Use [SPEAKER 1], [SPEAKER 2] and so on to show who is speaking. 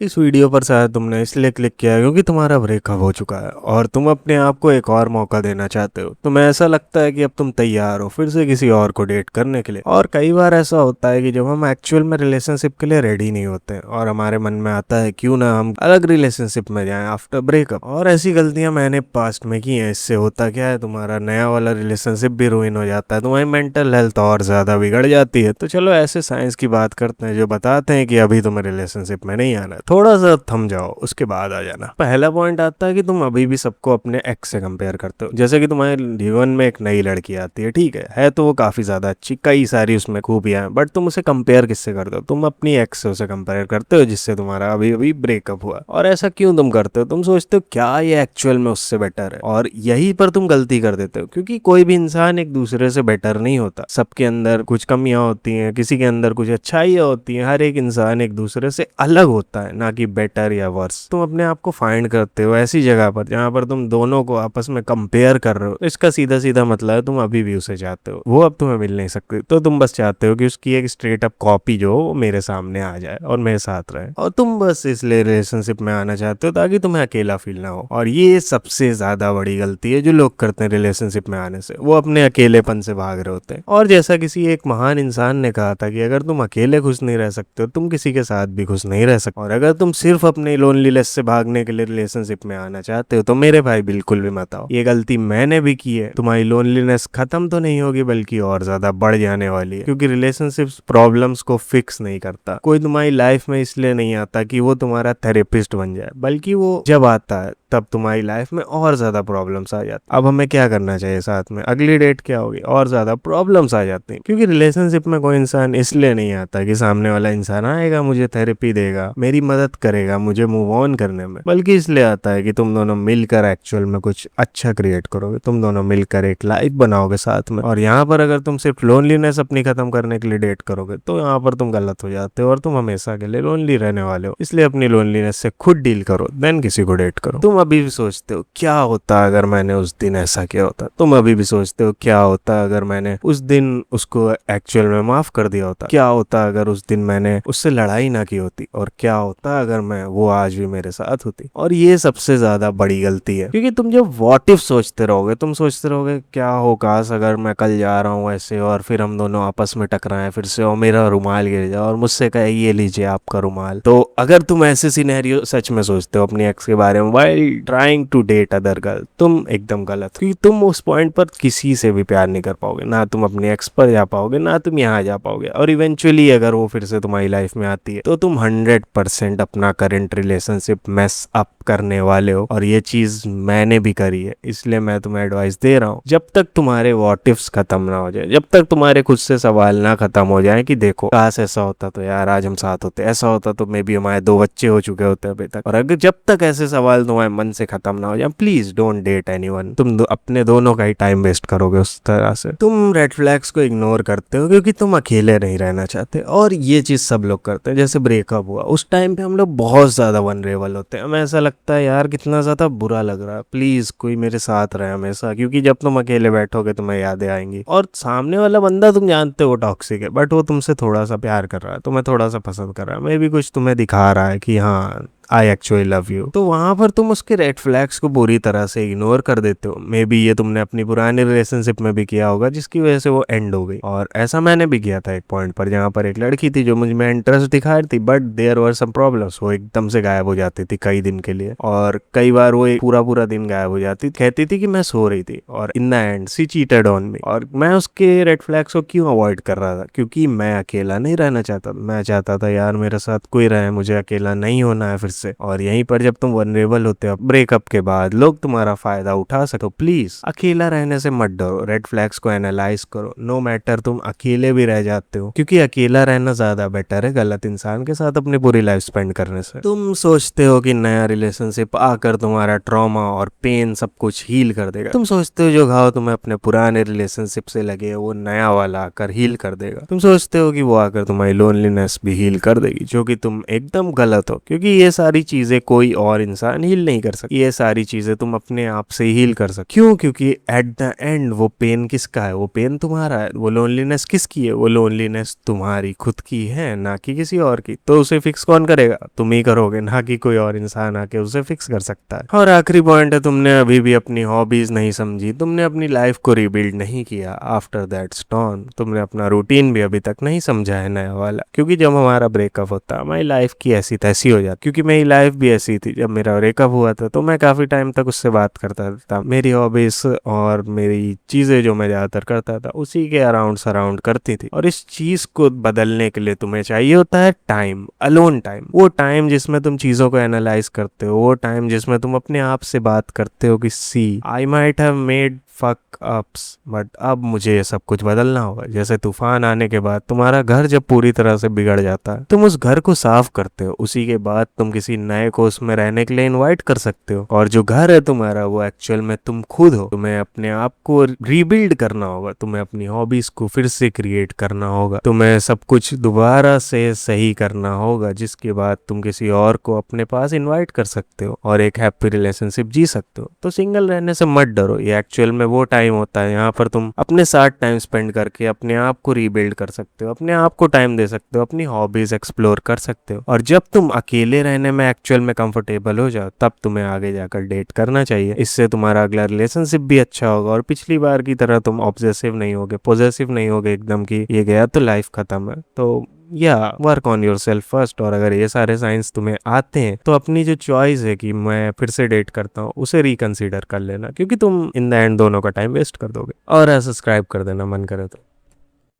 [SPEAKER 1] इस वीडियो पर शायद तुमने इसलिए क्लिक किया है क्योंकि तुम्हारा ब्रेकअप हो चुका है और तुम अपने आप को एक और मौका देना चाहते हो। तुम्हें ऐसा लगता है कि अब तुम तैयार हो फिर से किसी और को डेट करने के लिए। और कई बार ऐसा होता है कि जब हम एक्चुअल में रिलेशनशिप के लिए रेडी नहीं होते हैं और हमारे मन में आता है क्यों ना हम अलग रिलेशनशिप में जाएं आफ्टर ब्रेकअप। और ऐसी गलतियां मैंने पास्ट में की हैं। इससे होता क्या है, तुम्हारा नया वाला रिलेशनशिप भी रुइन हो जाता है, तुम्हारी मेंटल हेल्थ और ज्यादा बिगड़ जाती है। तो चलो ऐसे साइंस की बात करते हैं जो बताते हैं कि अभी तुम्हें रिलेशनशिप में नहीं आना है, थोड़ा सा थम जाओ उसके बाद आ जाना। पहला पॉइंट आता है कि तुम अभी भी सबको अपने एक्स से कंपेयर करते हो। जैसे कि तुम्हारे जीवन में एक नई लड़की आती है, ठीक है तो वो काफी ज्यादा अच्छी, कई सारी उसमें खूबियां हैं, बट तुम उसे कंपेयर किससे करते हो? तुम अपनी एक्स से उसे कंपेयर करते हो जिससे तुम्हारा अभी अभी ब्रेकअप हुआ। और ऐसा क्यों तुम करते हो? तुम सोचते हो क्या ये एक्चुअल में उससे बेटर है, और यही पर तुम गलती कर देते हो। क्योंकि कोई भी इंसान एक दूसरे से बेटर नहीं होता, सबके अंदर कुछ कमियां होती हैं, किसी के अंदर कुछ अच्छाइयां होती हैं। हर एक इंसान एक दूसरे से अलग होता है, ना कि बेटर या वर्स। तुम अपने आप को फाइंड करते हो ऐसी जगह पर जहां पर तुम दोनों को आपस में कंपेयर कर रहे हो। इसका सीधा सीधा मतलब है तुम अभी भी उसे चाहते हो, वो अब तुम्हें मिल नहीं सकती, तो तुम बस चाहते हो कि उसकी एक स्ट्रेट अप कॉपी जो हो मेरे सामने आ जाए और मेरे साथ रहे। और तुम बस इसलिए रिलेशनशिप में आना चाहते हो ताकि तुम्हें अकेला फील ना हो। और ये सबसे ज्यादा बड़ी गलती है जो लोग करते हैं रिलेशनशिप में आने से। वो अपने अकेलेपन से भाग रहे होते हैं। और जैसा किसी एक महान इंसान ने कहा था कि अगर तुम अकेले खुश नहीं रह सकते हो, तुम किसी के साथ भी खुश नहीं रह सकते। और अगर तुम सिर्फ अपने लोनलीनेस से भागने के लिए रिलेशनशिप में आना चाहते हो तो मेरे भाई बिल्कुल भी मत आओ। ये गलती मैंने भी की है। तुम्हारी लोनलीनेस खत्म तो नहीं होगी बल्कि और ज्यादा बढ़ जाने वाली है। क्योंकि रिलेशनशिप प्रॉब्लम्स को फिक्स नहीं करता। कोई तुम्हारी लाइफ में इसलिए नहीं आता कि वो तुम्हारा थेरेपिस्ट बन जाए, बल्कि वो जब आता है तब तुम्हारी लाइफ में और ज्यादा प्रॉब्लम्स आ जाती। अब हमें क्या करना चाहिए साथ में? अगली डेट क्या होगी? और ज्यादा प्रॉब्लम्स आ जाती हैं। क्योंकि रिलेशनशिप में कोई इंसान इसलिए नहीं आता कि सामने वाला इंसान आएगा, मुझे थेरेपी देगा, मेरी मदद करेगा मुझे मूव ऑन करने में, बल्कि इसलिए आता है कि तुम दोनों मिलकर एक्चुअल में कुछ अच्छा क्रिएट करोगे, तुम दोनों मिलकर एक लाइफ बनाओगे साथ में। और यहाँ पर अगर तुम सिर्फ लोनलीनेस अपनी खत्म करने के लिए डेट करोगे तो यहाँ पर तुम गलत हो जाते हो और तुम हमेशा के लिए लोनली रहने वाले हो। इसलिए अपनी लोनलीनेस से खुद डील करो, देन किसी को डेट करो। तुम अभी भी सोचते हो क्या होता अगर मैंने उस दिन ऐसा किया होता? तुम अभी भी सोचते हो क्या होता अगर मैंने उस दिन उसको एक्चुअल में माफ कर दिया होता? क्या होता अगर उस दिन मैंने उससे लड़ाई ना की होती? और क्या होता अगर मैं वो आज भी मेरे साथ होती? और ये सबसे ज्यादा बड़ी गलती है। क्योंकि तुम जब व्हाट इफ सोचते रहोगे, तुम सोचते रहोगे क्या हो काश अगर मैं कल जा रहा हूँ ऐसे और फिर हम दोनों आपस में टकराएं फिर से और मेरा रुमाल गिर जाए और मुझसे कहे ये लीजिए आपका रुमाल। तो अगर तुम ऐसे सिनेरियो सच में सोचते हो अपनी एक्स के बारे में while trying to date other girl, तुम एकदम गलत। क्योंकि तुम उस पॉइंट पर किसी से भी प्यार नहीं कर पाओगे, ना तुम अपने एक्स पर जा पाओगे ना तुम यहाँ जा पाओगे। और इवेंचुअली अगर वो फिर से तुम्हारी लाइफ में आती है तो तुम 100% अपना करंट रिलेशनशिप मेस अप करने वाले हो। और ये चीज मैंने भी करी है, इसलिए मैं तुम्हें एडवाइस दे रहा हूँ। जब तक तुम्हारे व्हाट इफ्स खत्म ना हो जाए, जब तक तुम्हारे खुद से सवाल ना खत्म हो जाए कि देखो काश ऐसा होता तो यार आज हम साथ होते, ऐसा होता तो मे बी हमारे 2 बच्चे हो चुके होते अभी तक। और अगर जब तक ऐसे सवाल तुम्हारे मन से खत्म ना हो जाए, प्लीज डोंट डेट एनीवन। तुम अपने दोनों का ही टाइम वेस्ट करोगे उस तरह से। तुम रेड फ्लैग्स को इग्नोर करते हो क्योंकि तुम अकेले नहीं रहना चाहते। और ये चीज सब लोग करते हैं। जैसे ब्रेकअप हुआ उस टाइम पे हम लोग बहुत ज्यादा वनरेबल होते हैं। हमें ऐसा लगता है यार कितना ज्यादा बुरा लग रहा है, प्लीज कोई मेरे साथ रहे हमेशा। क्योंकि जब तुम अकेले बैठोगे तुम्हें यादें आएंगी और सामने वाला बंदा तुम जानते हो टॉक्सिक है, बट वो तुमसे थोड़ा सा प्यार कर रहा है, तुम्हें थोड़ा सा पसंद कर रहा है, मे भी कुछ तुम्हें दिखा रहा है कि हाँ आई एक्चुअली लव यू। तो वहां पर तुम उसके रेड फ्लैग्स को बुरी तरह से इग्नोर कर देते हो। मे बी ये तुमने अपनी पुरानी रिलेशनशिप में भी किया होगा जिसकी वजह से वो एंड हो गई। और ऐसा मैंने भी किया था एक पॉइंट पर, जहां पर एक लड़की थी जो मुझ में इंटरेस्ट दिखा रही थी, but there were some problems. वो एकदम से गायब हो जाती थी कई दिन के लिए, और कई बार वो पूरा पूरा दिन गायब हो जाती, कहती थी कि मैं सो रही थी, और in the end she cheated on me. और मैं उसके रेड फ्लैग्स को क्यों अवॉइड कर रहा था? क्योंकि मैं अकेला नहीं रहना चाहता। मैं चाहता था यार मेरे साथ कोई रहे, मुझे अकेला नहीं होना है फिर से। और यहीं पर जब तुम वनरेबल होते हो ब्रेकअप के बाद, लोग तुम्हारा फायदा उठा सको। प्लीज अकेला रहने से मत डरो, रेड फ्लैग्स को एनालाइज करो। नो मैटर तुम अकेले भी रह जाते हो, क्योंकि अकेला रहना ज्यादा बेटर है गलत इंसान के साथ अपनी पूरी लाइफ स्पेंड करने से। तुम सोचते हो कि नया रिलेशनशिप आकर तुम्हारा ट्रॉमा और पेन सब कुछ हील कर देगा। तुम सोचते हो जो घाव तुम्हें अपने पुराने रिलेशनशिप से लगे वो नया वाला आकर हील कर देगा। तुम सोचते हो कि वो आकर तुम्हारी लोनलीनेस भी हील कर देगी, जो कि तुम एकदम गलत हो। क्योंकि ये सारी सारी चीजें कोई और इंसान हील नहीं कर सकता। ये सारी चीजें तुम अपने आप से हील कर सकते। क्यों? क्योंकि एट द एंड वो पेन किसका है? वो पेन तुम्हारा है। वो लोनलीनेस किसकी है? वो लोनलीनेस तुम्हारी खुद की है, ना कि किसी और की। तो उसे फिक्स कौन करेगा? तुम ही करोगे, ना कि कोई और इंसान आके उसे फिक्स कर सकता है। और आखिरी पॉइंट है, तुमने अभी भी अपनी हॉबीज नहीं समझी, तुमने अपनी लाइफ को रिबिल्ड नहीं किया आफ्टर दैट स्टॉर्म। तुमने अपना रूटीन भी अभी तक नहीं समझा है नया वाला। क्योंकि जब हमारा ब्रेकअप होता है, हमारी लाइफ की ऐसी तैसी हो जाती। क्योंकि मेरी लाइफ भी ऐसी थी। जब मेरा ब्रेकअप हुआ था तो मैं काफी टाइम तक उससे बात करता था। मेरी हॉबीज और मेरी चीजें जो मैं ज्यादातर करता था उसी के अराउंड सराउंड करती थी। और इस चीज को बदलने के लिए तुम्हें चाहिए होता है टाइम, अलोन टाइम। वो टाइम जिसमें तुम चीजों को एनालाइज करते हो, वो टाइम जिसमें तुम अपने आप से बात करते हो कि see I might have made fuck ups, but अब मुझे ये सब कुछ बदलना होगा। जैसे तूफान आने के बाद तुम्हारा घर जब पूरी तरह से बिगड़ जाता है, तुम उस घर को साफ करते हो। उसी के बाद तुम किसी नए को उसमें रहने के लिए इनवाइट कर सकते हो। और जो घर है तुम्हारा, वो एक्चुअल में तुम खुद हो। तुम्हें अपने आप को रीबिल्ड करना होगा। तुम्हें अपनी हॉबीज को फिर से क्रिएट करना होगा। तुम्हें सब कुछ दोबारा से सही करना होगा, जिसके बाद तुम किसी और को अपने पास इन्वाइट कर सकते हो और एक हैप्पी रिलेशनशिप जी सकते हो। तो सिंगल रहने से मत डरो। ये एक्चुअल में वो टाइम होता है यहाँ पर तुम अपने साथ टाइम स्पेंड करके अपने आप को रीबिल्ड कर सकते हो, अपने आप को टाइम दे सकते हो, अपनी हॉबीज एक्सप्लोर कर सकते हो। और जब तुम अकेले रहने में एक्चुअल में कंफर्टेबल हो जाओ, तब तुम्हें आगे जाकर डेट करना चाहिए। इससे तुम्हारा अगला रिलेशनशिप भी अच्छा होगा और पिछली बार की तरह तुम ऑब्सेसिव नहीं होगे, पॉजेसिव नहीं होगे एकदम कि ये गया तो लाइफ खत्म है। तो या work on your self first. और अगर ये सारे साइंस तुम्हें आते हैं तो अपनी जो चॉइस है कि मैं फिर से डेट करता हूँ, उसे रिकंसीडर कर लेना। क्योंकि तुम इन द एंड दोनों का टाइम वेस्ट कर दोगे। और सब्सक्राइब कर देना मन करे तो।